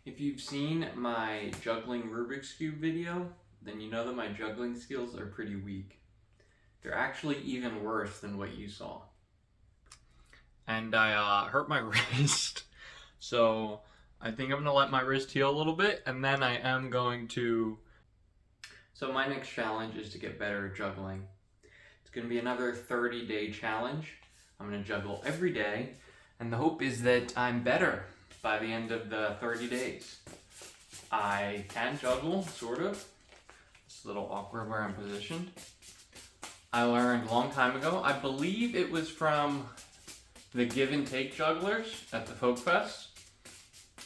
If you've seen my juggling Rubik's Cube video, then you know that my juggling skills are pretty weak. They're actually even worse than what you saw. And I hurt my wrist, so I think I'm gonna let my wrist heal a little bit, and then I am going to... So my next challenge is to get better at juggling. It's gonna be another 30-day challenge. I'm gonna juggle every day, and the hope is that I'm better by the end of the 30 days. I can juggle, sort of. It's a little awkward where I'm positioned. I learned a long time ago. I believe it was from the Give and Take jugglers at the Folk Fest.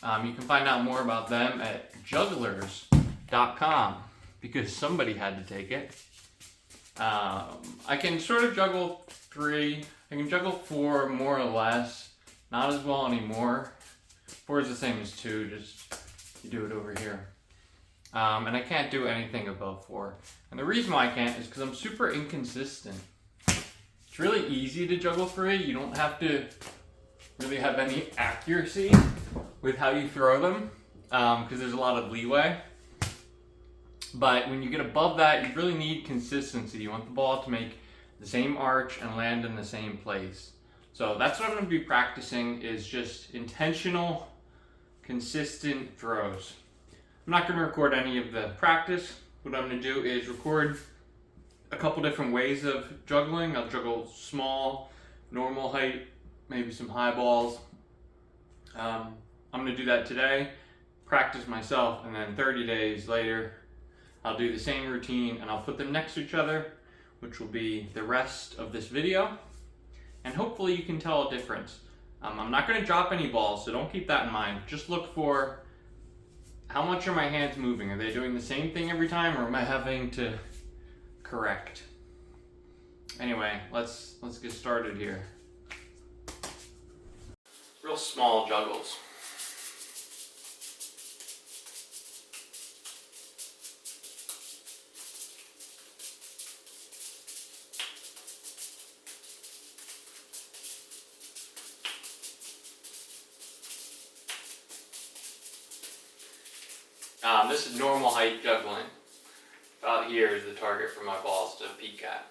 You can find out more about them at jugglers.com because somebody had to take it. I can sort of juggle 3. I can juggle 4 more or less. Not as well anymore. 4 is the same as 2, just you do it over here. And I can't do anything above 4. And the reason why I can't is because I'm super inconsistent. It's really easy to juggle 3. You don't have to really have any accuracy with how you throw them, because there's a lot of leeway. But when you get above that, you really need consistency. You want the ball to make the same arch and land in the same place. So that's what I'm going to be practicing, is just intentional, consistent throws. I'm not going to record any of the practice. What I'm going to do is record a couple different ways of juggling. I'll juggle small, normal height, maybe some high balls. I'm going to do that today, practice myself, and then 30 days later, I'll do the same routine and I'll put them next to each other, which will be the rest of this video. And hopefully you can tell a difference. I'm not going to drop any balls, so don't keep that in mind. Just look for how much are my hands moving. Are they doing the same thing every time, or am I having to correct? Anyway, let's get started here. Real small juggles. This is normal height juggling. About here is the target for my balls to peek at.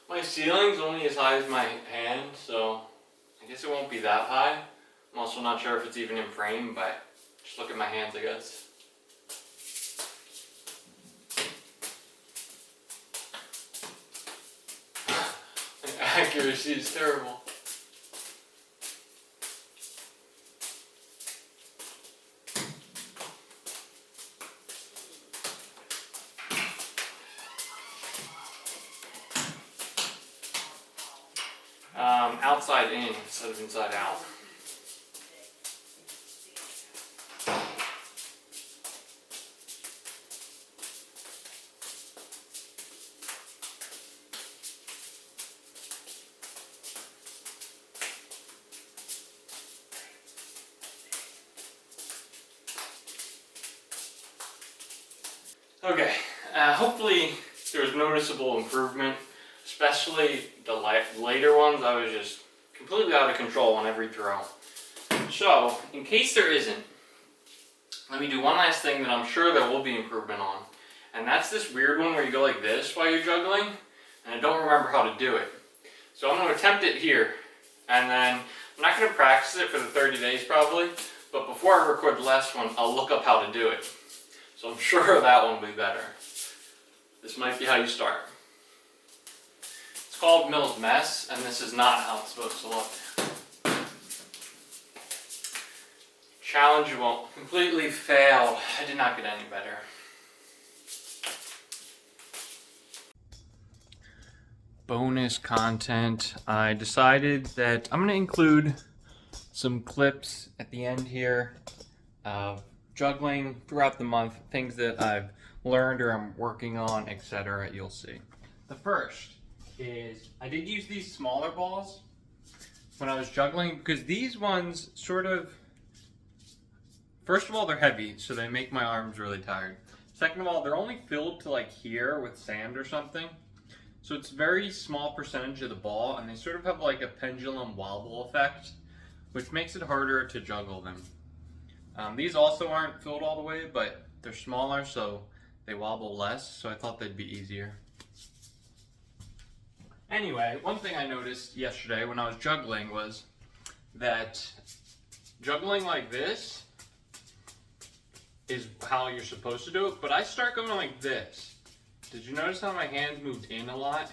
My ceiling's only as high as my hand, so I guess it won't be that high. I'm also not sure if it's even in frame, but just look at my hands, I guess. My accuracy is terrible. Outside in instead of inside out. Okay, hopefully there's noticeable improvement, especially the later ones. I was just completely out of control on every throw. So, in case there isn't, let me do one last thing that I'm sure there will be improvement on. And that's this weird one where you go like this while you're juggling, and I don't remember how to do it. So I'm going to attempt it here, and then I'm not going to practice it for the 30 days probably, but before I record the last one, I'll look up how to do it. So I'm sure that one will be better. This might be how you start. It's called Mill's Mess, and this is not how it's supposed to look. Challengeable. Completely failed. I did not get any better. bonus content, I decided that I'm going to include some clips at the end here of juggling throughout the month, things that I've learned or I'm working on, etc. You'll see. The first is I did use these smaller balls when I was juggling because these ones sort of, first of all, they're heavy, so they make my arms really tired. Second of all, they're only filled to like here with sand or something. So it's a very small percentage of the ball, and they sort of have like a pendulum wobble effect, which makes it harder to juggle them. These also aren't filled all the way, but they're smaller, so they wobble less, so I thought they'd be easier. Anyway, one thing I noticed yesterday when I was juggling was that juggling like this is how you're supposed to do it, but I start going like this. Did you notice how my hands moved in a lot?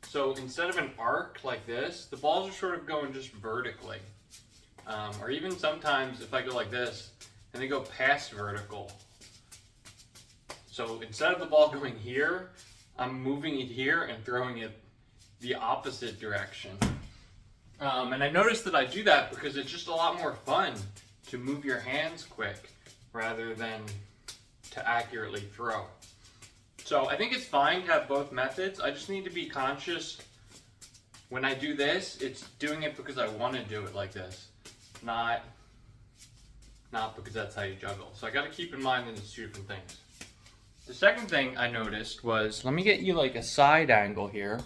So instead of an arc like this, the balls are sort of going just vertically. Or even sometimes if I go like this, and they go past vertical. So instead of the ball going here, I'm moving it here and throwing it the opposite direction. And I noticed that I do that because it's just a lot more fun to move your hands quick rather than to accurately throw. So I think it's fine to have both methods. I just need to be conscious when I do this, it's doing it because I want to do it like this, not because that's how you juggle. So I got to keep in mind that it's two different things. The second thing I noticed was, let me get you like a side angle here.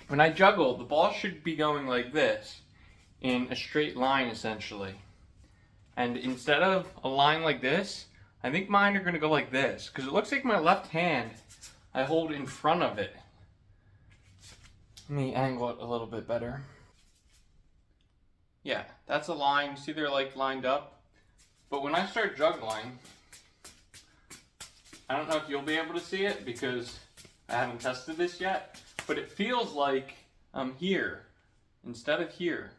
When I juggle, the ball should be going like this, in a straight line essentially. And instead of a line like this, I think mine are going to go like this, because it looks like my left hand I hold in front of it. Let me angle it a little bit better. Yeah, that's a line. See, they're like lined up. But when I start juggling, I don't know if you'll be able to see it because I haven't tested this yet, but it feels like I'm here instead of here.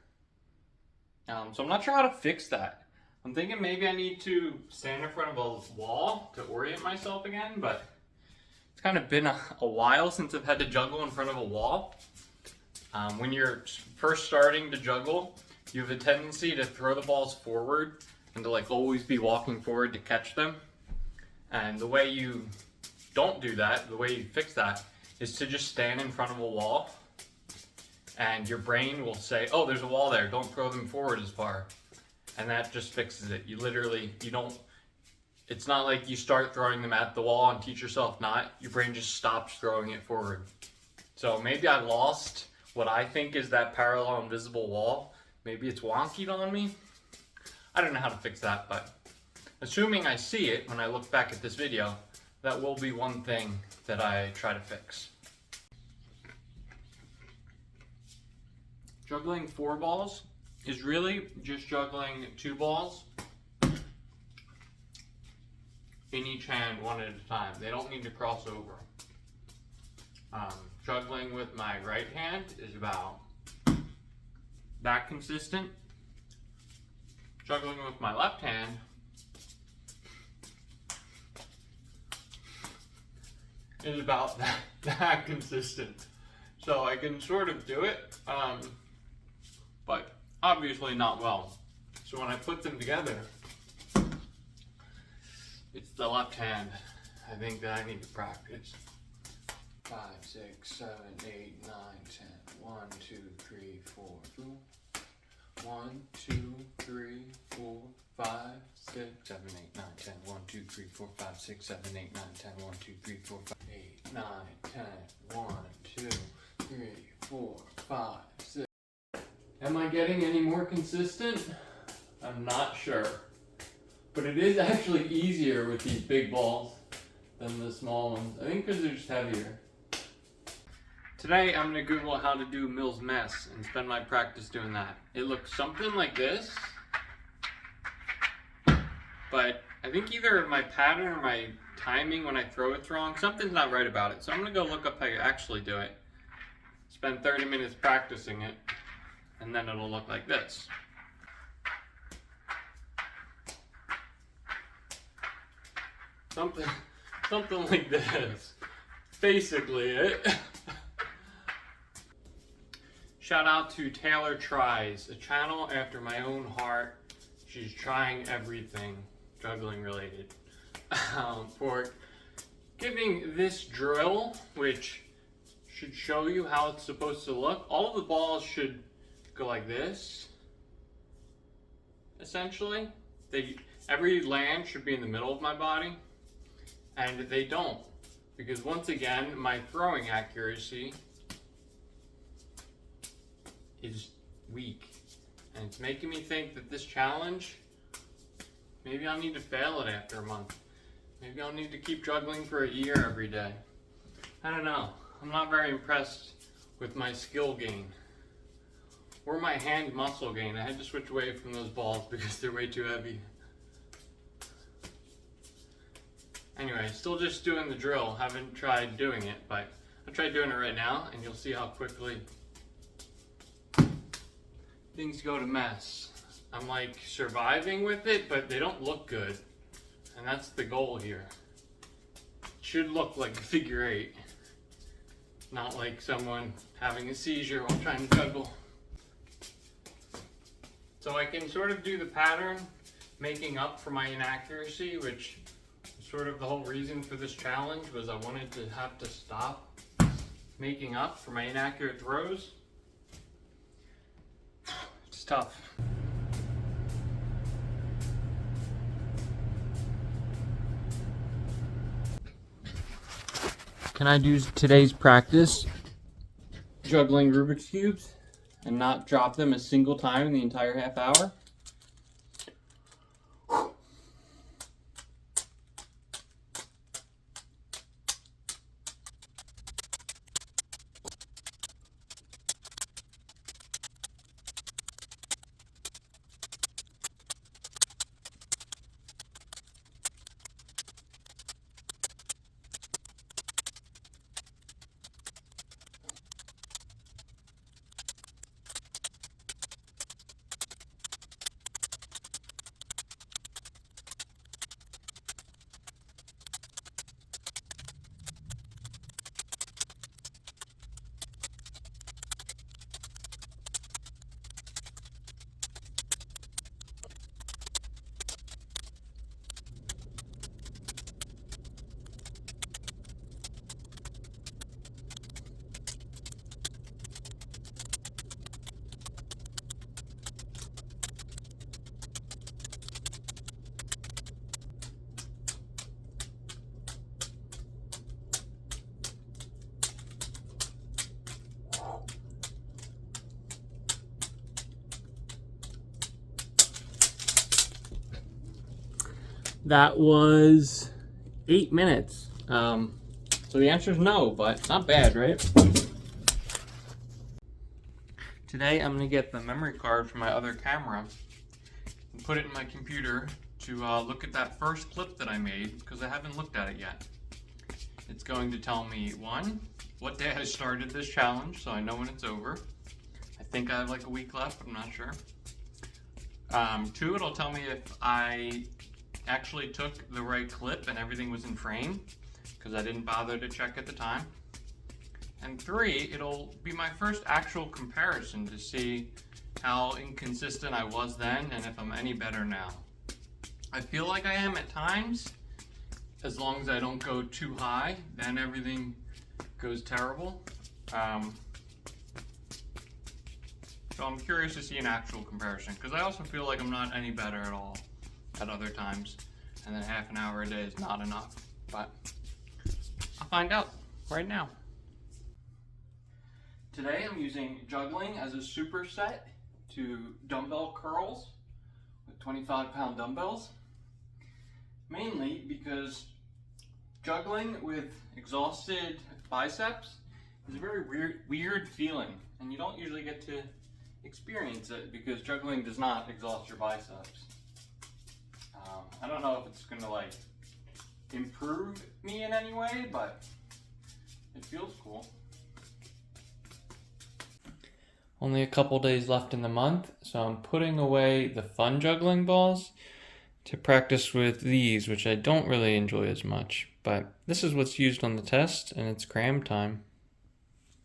So I'm not sure how to fix that. I'm thinking maybe I need to stand in front of a wall to orient myself again, but it's kind of been a while since I've had to juggle in front of a wall. When you're first starting to juggle, you have a tendency to throw the balls forward and to like always be walking forward to catch them. And the way you don't do that, the way you fix that, is to just stand in front of a wall and your brain will say, oh, there's a wall there, don't throw them forward as far. And that just fixes it. It's not like you start throwing them at the wall and teach yourself not. Your brain just stops throwing it forward. So maybe I lost what I think is that parallel invisible wall. Maybe it's wonkied on me. I don't know how to fix that, but assuming I see it when I look back at this video, that will be one thing that I try to fix. Juggling 4 balls is really just juggling 2 balls in each hand one at a time. They don't need to cross over. Juggling with my right hand is about that consistent. Juggling with my left hand is about that consistent. So I can sort of do it, but obviously not well. So when I put them together, it's the left hand I think that I need to practice. 5, 6, 7, 8, 9, 10. 1, 2, 3, 4. 1, 2, 3, 4, 5, 6, 7, 8, 9, 10. 1, 2, 3, 4, 5, 6, 7, 8, 9, 10. 1, 2, 3, 4, 5, 8, 9, 10. 1, 2, 3, 4, 5, 6. Am I getting any more consistent? I'm not sure. But it is actually easier with these big balls than the small ones. I think because they're just heavier. Today I'm going to Google how to do Mills Mess and spend my practice doing that. It looks something like this. But I think either my pattern or my timing when I throw it's wrong. Something's not right about it. So I'm going to go look up how you actually do it. Spend 30 minutes practicing it. And then it'll look like this. Something like this. Basically it. Shout out to Taylor Tries, a channel after my own heart. She's trying everything juggling related. For giving this drill, which should show you how it's supposed to look. All of the balls should go like this, essentially. Every land should be in the middle of my body, and they don't. Because once again, my throwing accuracy is weak. And it's making me think that this challenge, maybe I'll need to fail it after a month. Maybe I'll need to keep juggling for a year every day. I don't know. I'm not very impressed with my skill gain. Or my hand muscle gain. I had to switch away from those balls because they're way too heavy. Anyway, still just doing the drill. Haven't tried doing it, but I'll try doing it right now and you'll see how quickly things go to mess. I'm like surviving with it, but they don't look good. And that's the goal here. It should look like a figure eight. Not like someone having a seizure while trying to juggle. So I can sort of do the pattern making up for my inaccuracy, which is sort of the whole reason for this challenge, was I wanted to have to stop making up for my inaccurate throws. It's tough. Can I do today's practice juggling Rubik's Cubes and not drop them a single time in the entire half hour? That was 8 minutes. So the answer is no, but not bad, right? Today I'm gonna get the memory card from my other camera and put it in my computer to look at that first clip that I made, because I haven't looked at it yet. It's going to tell me, 1, what day I started this challenge, so I know when it's over. I think I have like a week left, but I'm not sure. 2, it'll tell me if I actually took the right clip and everything was in frame, because I didn't bother to check at the time. And 3, it'll be my first actual comparison to see how inconsistent I was then and if I'm any better now. I feel like I am at times, as long as I don't go too high, then everything goes terrible. So I'm curious to see an actual comparison, because I also feel like I'm not any better at all at other times, and then half an hour a day is not enough, but I'll find out right now. Today I'm using juggling as a superset to dumbbell curls with 25-pound dumbbells, mainly because juggling with exhausted biceps is a very weird feeling, and you don't usually get to experience it because juggling does not exhaust your biceps. I don't know if it's gonna like improve me in any way, but it feels cool. Only a couple days left in the month, so I'm putting away the fun juggling balls to practice with these, which I don't really enjoy as much, but this is what's used on the test, and it's cram time.